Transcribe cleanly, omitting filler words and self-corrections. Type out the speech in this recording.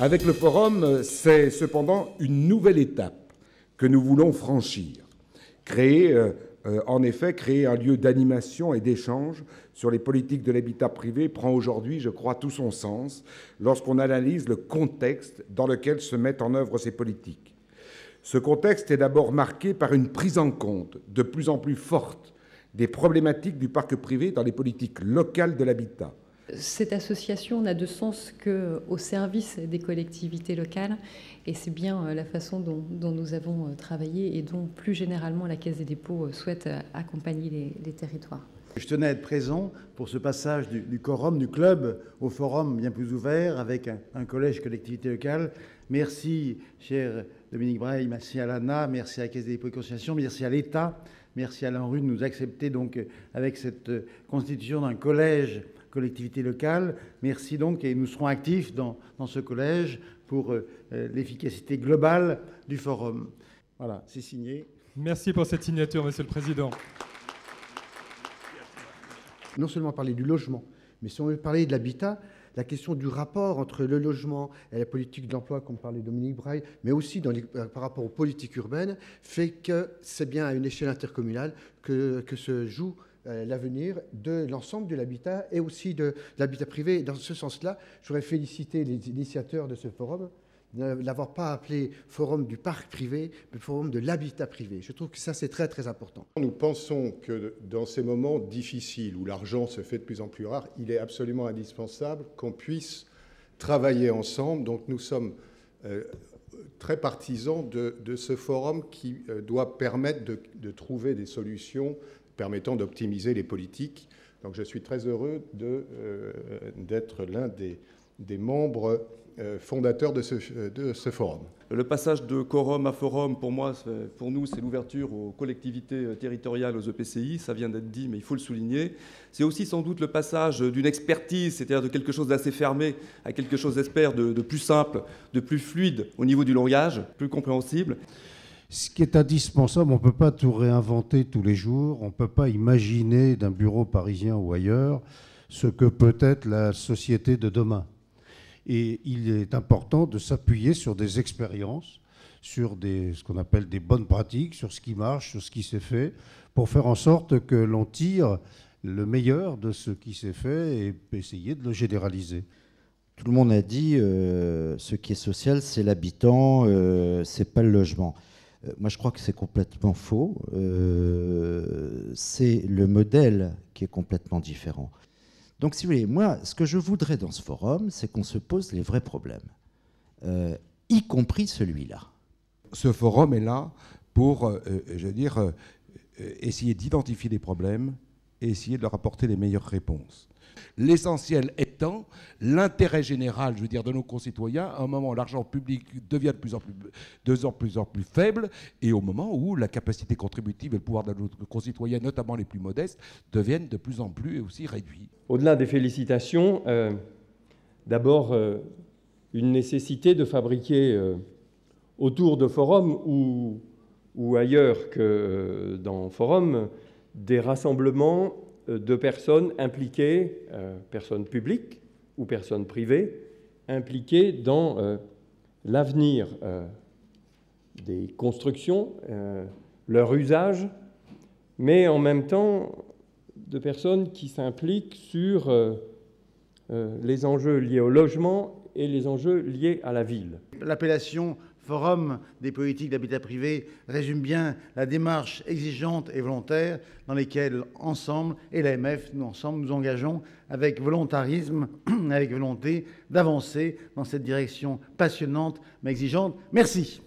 Avec le forum, c'est cependant une nouvelle étape que nous voulons franchir. Créer un lieu d'animation et d'échange sur les politiques de l'habitat privé prend aujourd'hui, je crois, tout son sens lorsqu'on analyse le contexte dans lequel se mettent en œuvre ces politiques. Ce contexte est d'abord marqué par une prise en compte de plus en plus forte des problématiques du parc privé dans les politiques locales de l'habitat. Cette association n'a de sens qu'au service des collectivités locales et c'est bien la façon dont nous avons travaillé et dont plus généralement la Caisse des dépôts souhaite accompagner les territoires. Je tenais à être présent pour ce passage du quorum, du club, au forum bien plus ouvert avec un collège collectivité locale. Merci, cher Dominique Breil, merci à l'ANA, merci à la Caisse des dépôts et consignations, merci à l'État, merci à l'ANRU de nous accepter donc avec cette constitution d'un collège collectivité locale. Merci donc et nous serons actifs dans ce collège pour l'efficacité globale du forum. Voilà, c'est signé. Merci pour cette signature, Monsieur le Président. Non seulement parler du logement, mais si on veut parler de l'habitat, la question du rapport entre le logement et la politique de l'emploi, comme parlait Dominique Breil, mais aussi par rapport aux politiques urbaines, fait que c'est bien à une échelle intercommunale que se joue l'avenir de l'ensemble de l'habitat et aussi de l'habitat privé. Dans ce sens-là, je voudrais féliciter les initiateurs de ce forum de ne l'avoir pas appelé forum du parc privé, mais forum de l'habitat privé. Je trouve que ça, c'est très, très important. Nous pensons que dans ces moments difficiles où l'argent se fait de plus en plus rare, il est absolument indispensable qu'on puisse travailler ensemble. Donc nous sommes très partisans de ce forum qui doit permettre de trouver des solutions permettant d'optimiser les politiques. Donc je suis très heureux d'être l'un des membres fondateur de ce forum. Le passage de quorum à forum, pour nous, c'est l'ouverture aux collectivités territoriales, aux EPCI, ça vient d'être dit, mais il faut le souligner. C'est aussi sans doute le passage d'une expertise, c'est-à-dire de quelque chose d'assez fermé, à quelque chose, j'espère, de plus simple, de plus fluide au niveau du langage, plus compréhensible. Ce qui est indispensable, on ne peut pas tout réinventer tous les jours, on ne peut pas imaginer d'un bureau parisien ou ailleurs ce que peut être la société de demain. Et il est important de s'appuyer sur des expériences, sur ce qu'on appelle des bonnes pratiques, sur ce qui marche, sur ce qui s'est fait, pour faire en sorte que l'on tire le meilleur de ce qui s'est fait et essayer de le généraliser. Tout le monde a dit ce qui est social, c'est l'habitant, c'est pas le logement. Moi, je crois que c'est complètement faux. C'est le modèle qui est complètement différent. Donc, si vous voulez, moi, ce que je voudrais dans ce forum, c'est qu'on se pose les vrais problèmes, y compris celui-là. Ce forum est là pour, essayer d'identifier des problèmes et essayer de leur apporter les meilleures réponses. L'essentiel étant l'intérêt général, de nos concitoyens, à un moment où l'argent public devient de plus en plus faible et au moment où la capacité contributive et le pouvoir de nos concitoyens, notamment les plus modestes, deviennent de plus en plus aussi réduits. Au-delà des félicitations, d'abord une nécessité de fabriquer autour de forums ou ailleurs que dans forum des rassemblements de personnes impliquées, personnes publiques ou personnes privées, impliquées dans l'avenir des constructions, leur usage, mais en même temps de personnes qui s'impliquent sur les enjeux liés au logement et les enjeux liés à la ville. L'appellation Forum des politiques d'habitat privé résume bien la démarche exigeante et volontaire dans laquelle, ensemble, et l'AMF, nous ensemble, nous engageons avec volontarisme, avec volonté d'avancer dans cette direction passionnante mais exigeante. Merci.